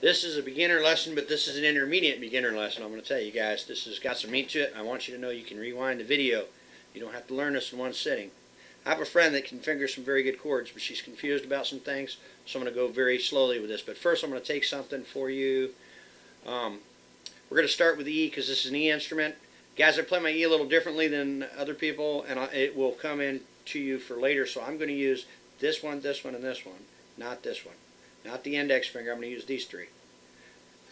This is a beginner lesson, but this is an intermediate beginner lesson. I'm going to tell you guys, this has got some meat to it. I want you to know you can rewind the video. You don't have to learn this in one sitting. I have a friend that can finger some very good chords, but she's confused about some things, so I'm going to go very slowly with this. But first I'm going to take something for you. We're going to start with the E because this is an E instrument. Guys, I play my E a little differently than other people, and it will come in to you for later, so I'm going to use this one, and this one, not this one. Not the index finger. I'm going to use these three.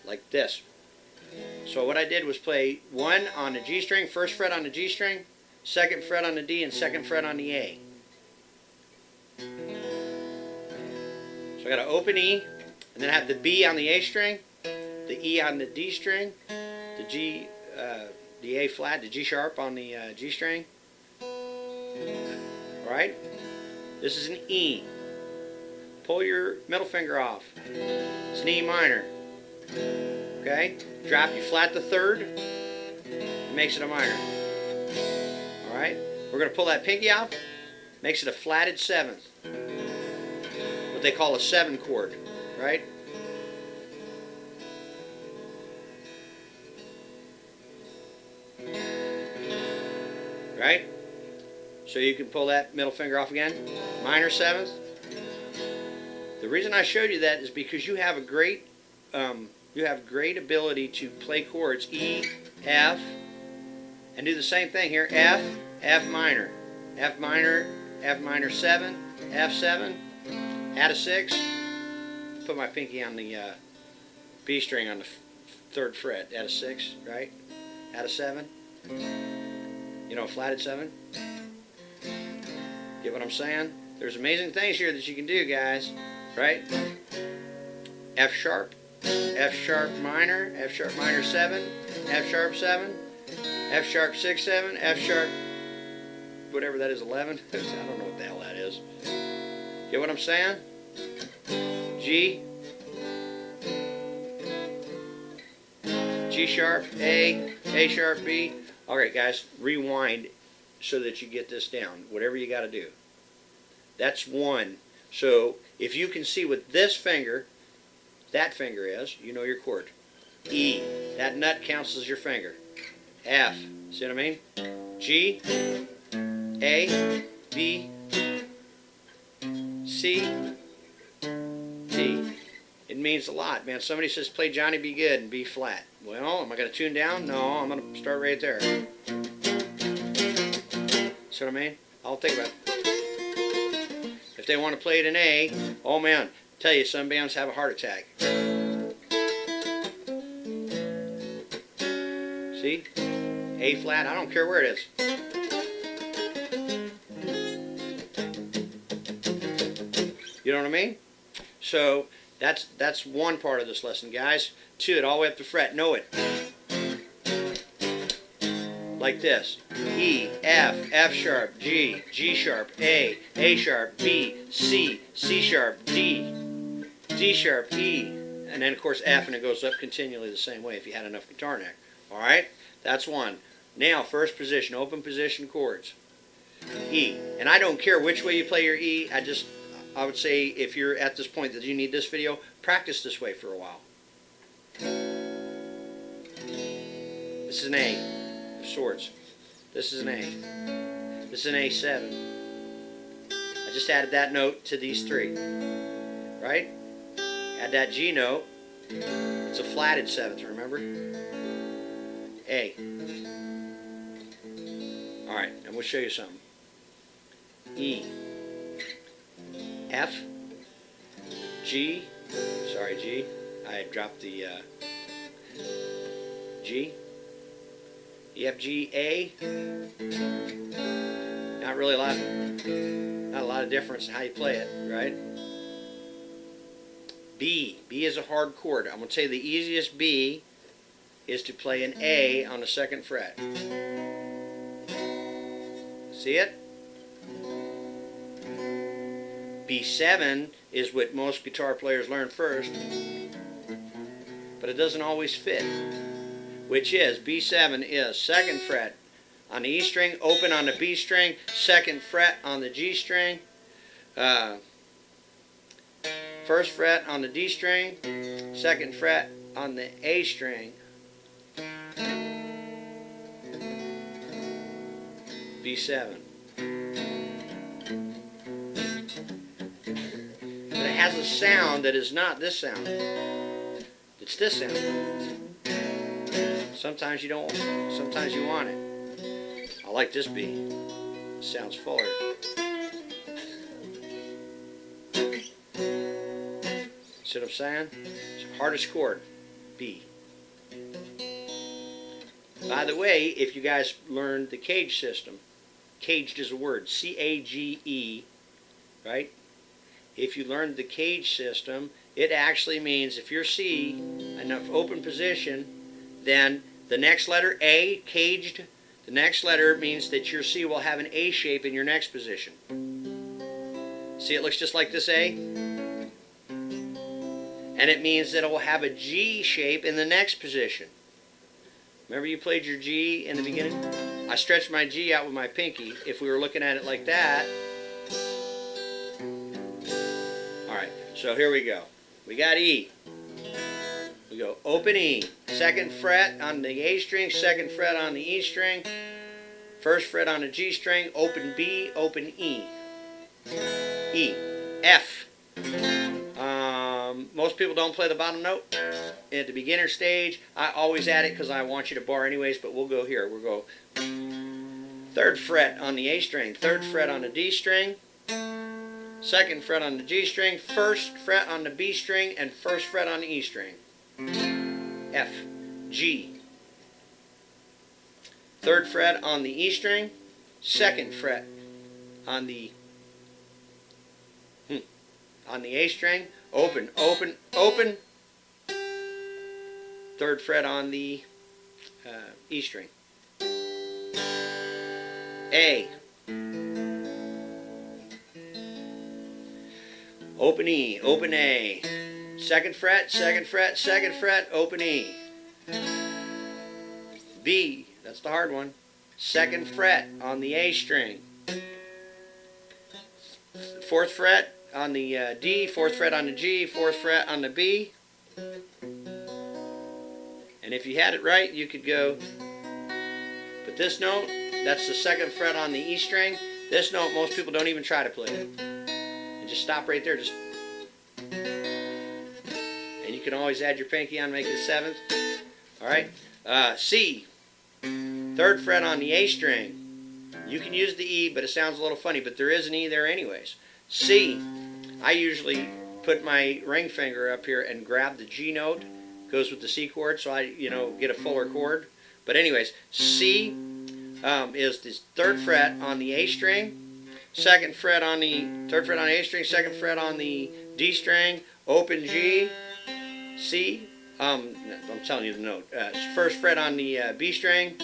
Like this. So what I did was play 1 on the G string, 1st fret on the G string, 2nd fret on the D, and 2nd fret on the A. So I got an open E, and then I have the B on the A string, the E on the D string, the G, the A flat, the G sharp on the G string. Alright? This is an E. Pull your middle finger off. It's an E minor. Okay? Drop, you flat the 3rd. It makes it a minor. Alright? We're going to pull that pinky off. Makes it a flatted 7th. What they call a 7 chord. Right? Right? So you can pull that middle finger off again. Minor 7th. The reason I showed you that is because you have a great ability to play chords E, F, and do the same thing here. F, F minor, F minor, F minor 7, F7, add a 6, put my pinky on the B string on the 3rd fret, add a 6, right? Add a 7, you know, a flatted 7. Get what I'm saying? There's amazing things here that you can do, guys. Right? F sharp minor, F sharp minor 7, F sharp 7, F sharp 6 7, F sharp whatever that is, 11. I don't know what the hell that is. Get what I'm saying? G, G sharp, A sharp, B. Alright guys, rewind so that you get this down. Whatever you got to do. That's 1. So if you can see with this finger, that finger is, you know your chord. E, that nut counts as your finger. F, see what I mean? G, A, B, C, D. It means a lot, man. Somebody says play Johnny Be Good and B flat. Well, am I going to tune down? No, I'm going to start right there. See what I mean? I'll think about it. If they want to play it in A, oh man, tell you, some bands have a heart attack. See? A flat, I don't care where it is. You know what I mean? So that's one part of this lesson, guys. 2, it all the way up to fret. Know it. Like this. E, F, F sharp, G, G sharp, A sharp, B, C, C sharp, D, D sharp, E, and then of course F, and it goes up continually the same way if you had enough guitar neck. Alright? That's 1. Now, 1st position, open position chords. E. And I don't care which way you play your E, I would say if you're at this point that you need this video, practice this way for a while. This is an A of sorts. This is an A. This is an A7. I just added that note to these 3. Right? Add that G note. It's a flatted 7th, remember? A. Alright, and we'll show you something. E. F. G. Sorry, G. I dropped the G. E, F, G, A. Not really not a lot of difference in how you play it, right? B. B is a hard chord. I'm going to tell you the easiest B is to play an A on the 2nd fret. See it? B7 is what most guitar players learn first, but it doesn't always fit. Which is, B7 is 2nd fret on the E string, open on the B string, 2nd fret on the G string, 1st fret on the D string, 2nd fret on the A string, B7. But it has a sound that is not this sound. It's this sound. Sometimes you don't, sometimes you want it. I like this beat. It sounds fuller. See what I'm saying? It's the hardest chord, B. By the way, if you guys learned the cage system, caged is a word, C-A-G-E, right? If you learned the cage system, it actually means if you're C in an open position, then the next letter A, caged, the next letter means that your C will have an A shape in your next position. See, it looks just like this A? And it means that it will have a G shape in the next position. Remember you played your G in the beginning? I stretched my G out with my pinky. If we were looking at it like that. Alright, so here we go. We got E. We go open E. 2nd fret on the A string, 2nd fret on the E string, 1st fret on the G string, open B, open E. E. F. Most people don't play the bottom note at the beginner stage. I always add it because I want you to bar anyways, but we'll go here. We'll go 3rd fret on the A string, 3rd fret on the D string, 2nd fret on the G string, 1st fret on the B string, and 1st fret on the E string. F, G. 3rd fret on the E string, 2nd fret on the A string, open, open, open. 3rd fret on the E string. A. Open E, open A. 2nd fret, 2nd fret, 2nd fret, open E. B, that's the hard one. 2nd fret on the A string. 4th fret on the D, 4th fret on the G, 4th fret on the B. And if you had it right, you could go, but this note, that's the 2nd fret on the E string. This note, most people don't even try to play it. And just stop right there. Just, and you can always add your pinky on, make it a 7th. Alright, C, 3rd fret on the A string. You can use the E, but it sounds a little funny, but there is an E there anyways. C, I usually put my ring finger up here and grab the G note. Goes with the C chord, so I, get a fuller chord. But anyways, C is the 3rd fret on the A string, 2nd fret on the 3rd fret on the A string, 2nd fret on the D string, open G, C. I'm telling you the note. 1st fret on the B string,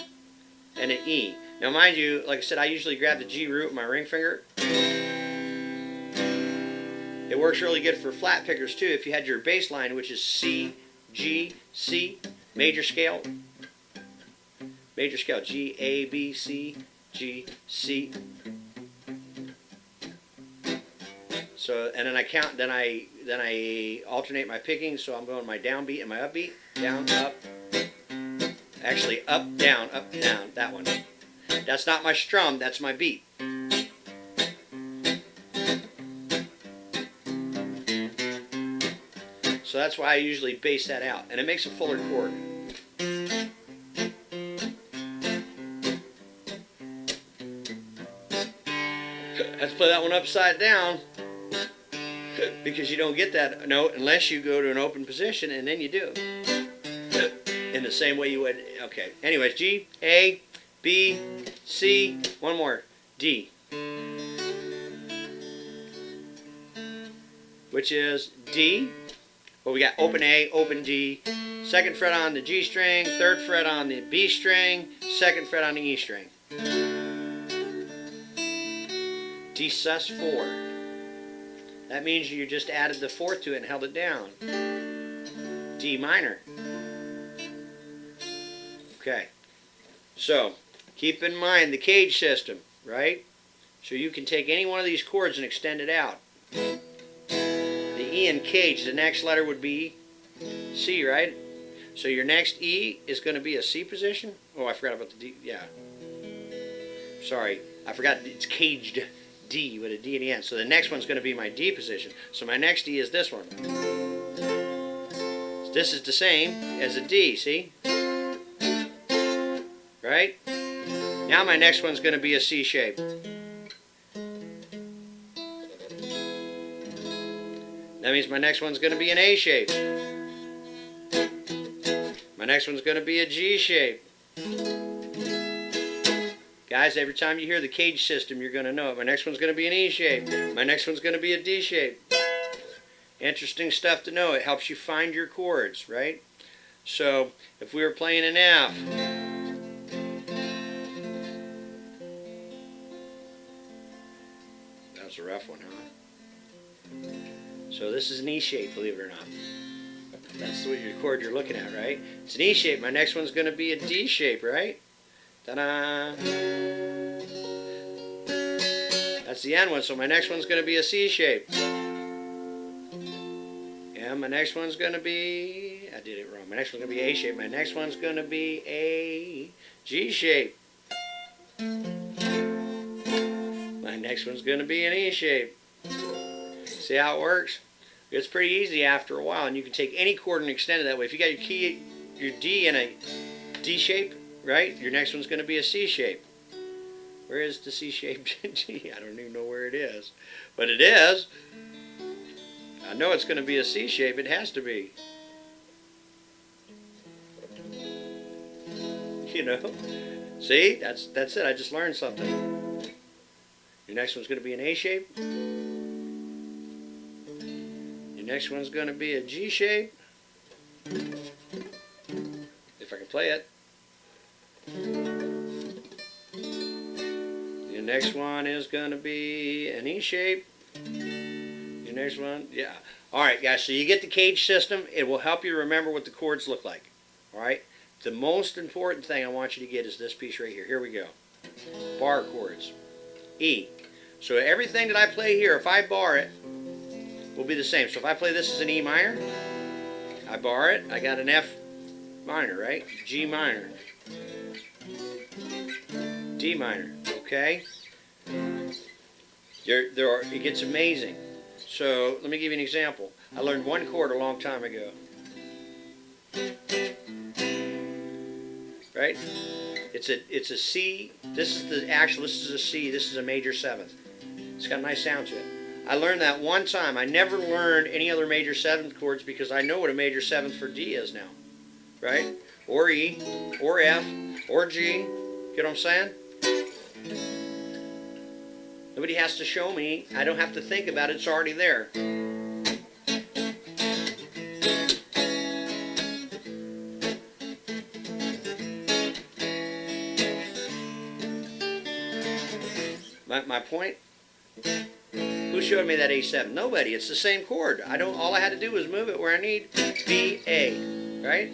and an E. Now, mind you, like I said, I usually grab the G root with my ring finger. It works really good for flat pickers too. If you had your bass line, which is C, G, C, major scale, G, A, B, C, G, C. So, and then I count, then I alternate my picking. So I'm going my downbeat and my upbeat, down, up. Actually, up, down, that one. That's not my strum, that's my beat. So that's why I usually bass that out, and it makes a fuller chord. Let's play that one upside down, because you don't get that note unless you go to an open position, and then you do. In the same way you would, okay. Anyways, G, A, B, C, one more, D. Which is D. Well, we got open A, open D, 2nd fret on the G string, 3rd fret on the B string, 2nd fret on the E string. D sus4. That means you just added the 4th to it and held it down. D minor. Okay. So, keep in mind the cage system, right? So you can take any one of these chords and extend it out. E in cage, the next letter would be C, right? So your next E is going to be a C position. Oh, I forgot about the D. Yeah. Sorry, I forgot it's caged D with a D in the end. So the next one's going to be my D position. So my next D is this one. So this is the same as a D, see? Right? Now my next one's going to be a C shape. That means my next one's going to be an A shape. My next one's going to be a G shape. Guys, every time you hear the cage system, you're going to know it. My next one's going to be an E shape. My next one's going to be a D shape. Interesting stuff to know. It helps you find your chords, right? So, if we were playing an F, that was a rough one, huh? So this is an E shape, believe it or not. That's what your chord you're looking at, right? It's an E shape. My next one's going to be a D shape, right? Ta-da! That's the end one, so my next one's going to be a C shape. And my next one's going to be... I did it wrong. My next one's going to be A shape. My next one's going to be a G shape. My next one's going to be an E shape. See how it works? It's pretty easy after a while, and you can take any chord and extend it that way. If you got your D in a D shape, right? Your next one's going to be a C shape. Where is the C shaped G? I don't even know where it is, but it is. I know it's going to be a C shape. It has to be. You know? See? That's it. I just learned something. Your next one's going to be an A shape. Next one's going to be a G shape, if I can play it. Your next one is going to be an E shape. Your next one, yeah. Alright guys, so you get the cage system. It will help you remember what the chords look like. Alright? The most important thing I want you to get is this piece right here. Here we go. Bar chords. E. So everything that I play here, if I bar it, will be the same. So if I play this as an E minor, I bar it, I got an F minor, right? G minor. D minor, okay? It gets amazing. So let me give you an example. I learned one chord a long time ago. Right? It's a C. This is a C. This is a major seventh. It's got a nice sound to it. I learned that one time. I never learned any other major seventh chords because I know what a major seventh for D is now. Right? Or E, or F, or G. Get what I'm saying? Nobody has to show me. I don't have to think about it. It's already there. My point? Who showed me that A7? Nobody. It's the same chord. All I had to do was move it where I need. B, A. Right?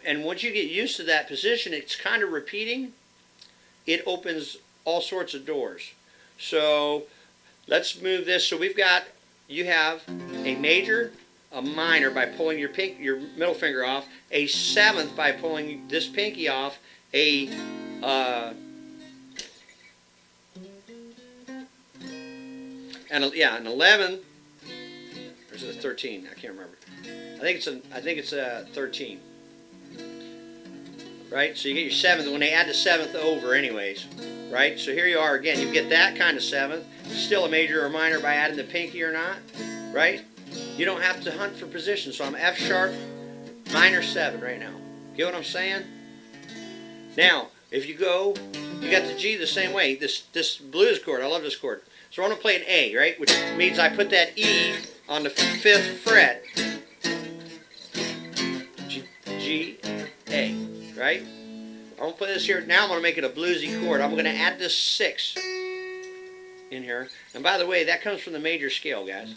And once you get used to that position, it's kind of repeating. It opens all sorts of doors. So let's move this. So you have a major, a minor by pulling your middle finger off, a seventh by pulling this pinky off, an 11, or is it a 13? I can't remember. I think it's a 13. Right? So you get your seventh when they add the seventh over anyways. Right? So here you are again. You get that kind of seventh. Still a major or minor by adding the pinky or not. Right? You don't have to hunt for position. So I'm F sharp, minor 7 right now. Get what I'm saying? Now, if you got the G the same way. This blues chord, I love this chord. So I want to play an A, right? Which means I put that E on the 5th fret. G, A, right? I'm going to play this here. Now I'm going to make it a bluesy chord. I'm going to add this 6 in here. And by the way, that comes from the major scale, guys.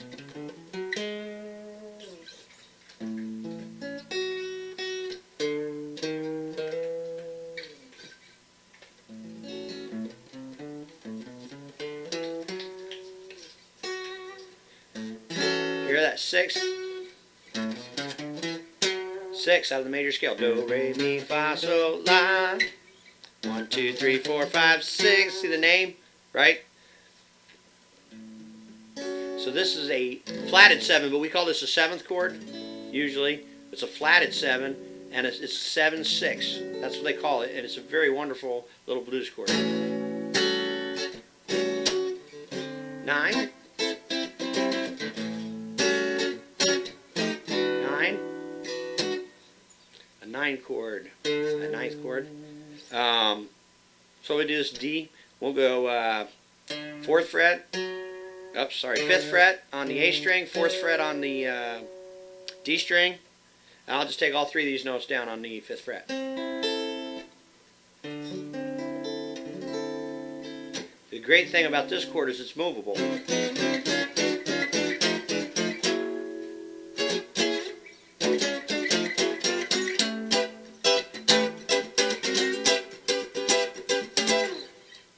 Hear that 6? 6 out of the major scale. Do, re, mi, fa, sol, la. 1, 2, 3, 4, 5, 6. See the name, right? So this is a flatted 7, but we call this a 7th chord. Usually, it's a flatted 7, and it's 7/6. That's what they call it, and it's a very wonderful little blues chord. 9. 9. A 9 chord. A 9th chord. So we do this D. We'll go 4th fret. Oops, sorry, 5th fret on the A string, 4th fret on the D string. And I'll just take all 3 of these notes down on the 5th fret. The great thing about this chord is it's movable.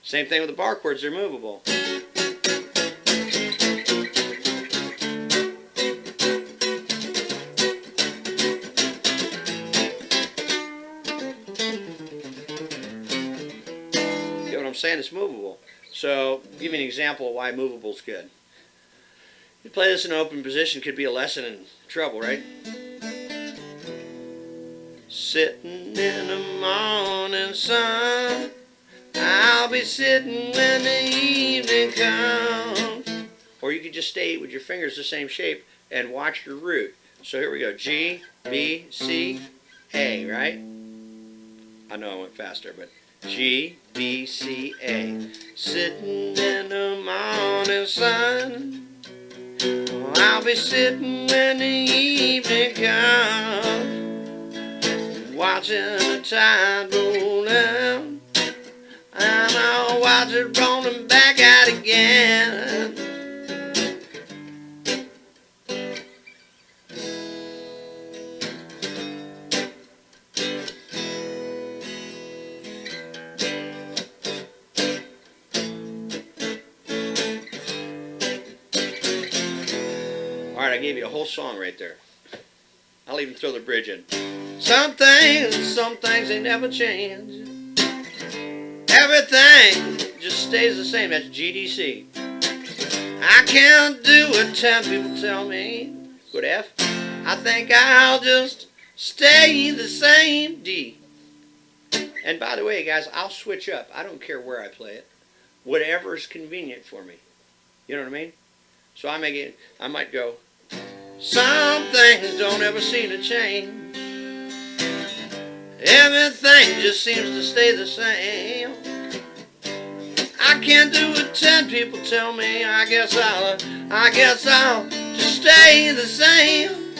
Same thing with the bar chords, they're movable. Get what I'm saying? It's movable. So, I'll give you an example of why movable is good. You play this in an open position, could be a lesson in trouble, right? Sitting in the morning sun, I'll be sitting when the evening comes. Or you could just stay with your fingers the same shape and watch your root. So here we go. G, B, C, A, right? I know I went faster, but G, B, C, A. Sitting in the morning sun, I'll be sitting when the evening comes, watching the tide roll down, and I'll watch it rolling back out again. Alright, I gave you a whole song right there. I'll even throw the bridge in. Some things they never change. Everything just stays the same. That's GDC. I can't do what 10 people tell me. Good F. I think I'll just stay the same. D. And by the way, guys, I'll switch up. I don't care where I play it. Whatever is convenient for me. You know what I mean? So I might go, some things don't ever seem to change. Everything just seems to stay the same. I can't do what 10 people tell me. I guess I'll just stay the same.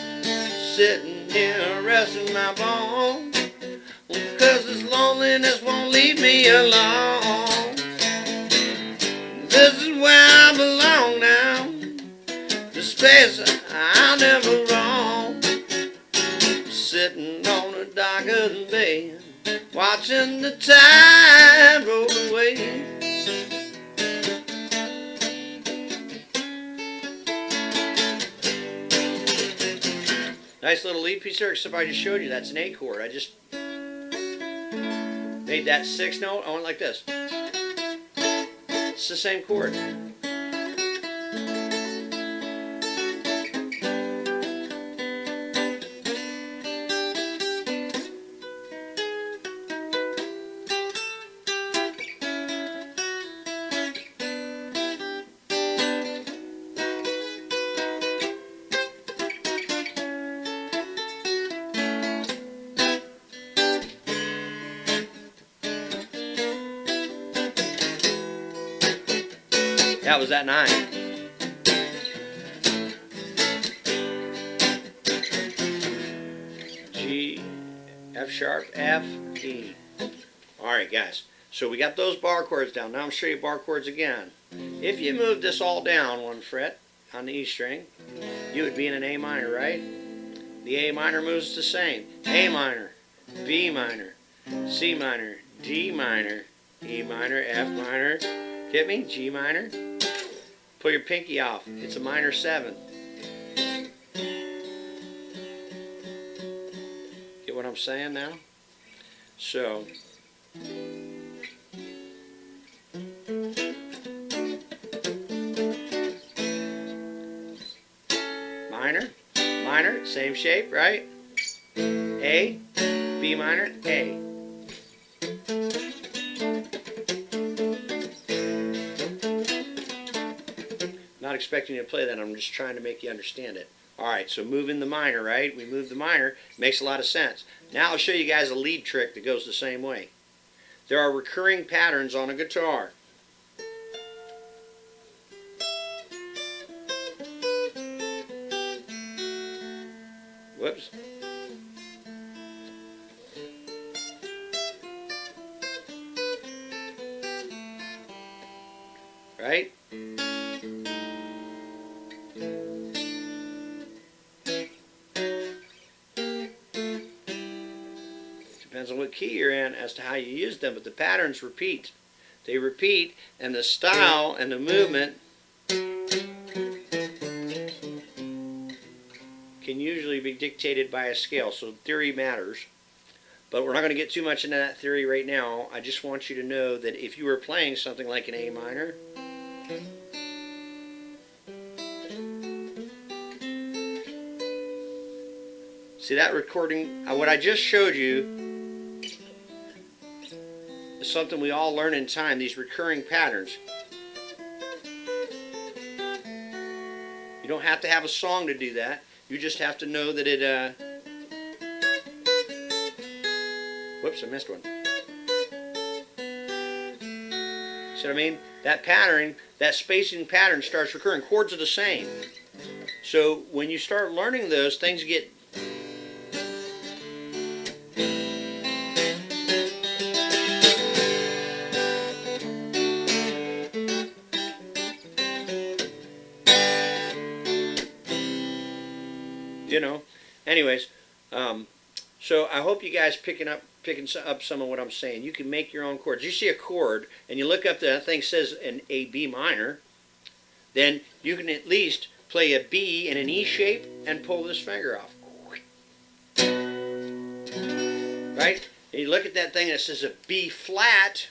Sitting here resting my bones, 'cause this loneliness won't leave me alone. This is where I belong now, the space I'll never roam. Sitting on a darkened bed, watching the tide roll away. Nice little lead piece there, except I just showed you that's an A chord. I just made that 6th note. I went like this. It's the same chord. That was that 9. G, F sharp, F, E. Alright guys, so we got those bar chords down. Now I'm going to show you bar chords again. If you move this all down 1 fret on the E string, you would be in an A minor, right? The A minor moves the same. A minor, B minor, C minor, D minor, E minor, F minor, get me? G minor. Pull your pinky off. It's a minor 7. what I'm saying now? So, minor, minor, same shape, right? A, B minor, A. Not expecting you to play that, I'm just trying to make you understand it. Alright, so moving the minor, right? We move the minor, makes a lot of sense. Now I'll show you guys a lead trick that goes the same way. There are recurring patterns on a guitar. Whoops. Right? Depends on what key you're in as to how you use them, but the patterns repeat. They repeat, and the style and the movement can usually be dictated by a scale, so theory matters. But we're not going to get too much into that theory right now. I just want you to know that if you were playing something like an A minor, see that recording, what I just showed you is something we all learn in time, these recurring patterns. You don't have to have a song to do that. You just have to know that it, whoops, I missed one. See what I mean? That pattern, that spacing pattern starts recurring. Chords are the same. So when you start learning those, things get anyways, so I hope you guys picking up some of what I'm saying. You can make your own chords. You see a chord and you look up, that thing says an A B minor, then you can at least play a B in an E shape and pull this finger off. Right? And you look at that thing that says a B flat.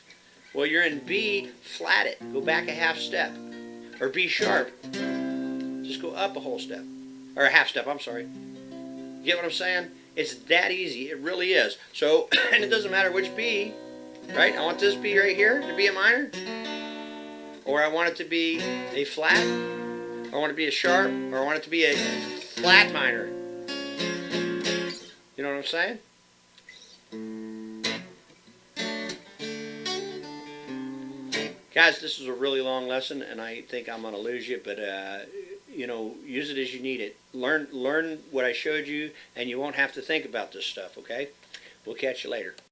Well, you're in B, flat it. Go back a half step. Or B sharp. Just go up a whole step. Or a half step, I'm sorry. Get what I'm saying? It's that easy. It really is. So, and it doesn't matter which B, right? I want this B right here to be a minor. Or I want it to be a flat. Or I want it to be a sharp. Or I want it to be a flat minor. You know what I'm saying? Guys, this is a really long lesson, and I think I'm going to lose you, but use it as you need it. Learn what I showed you, and you won't have to think about this stuff, okay? We'll catch you later.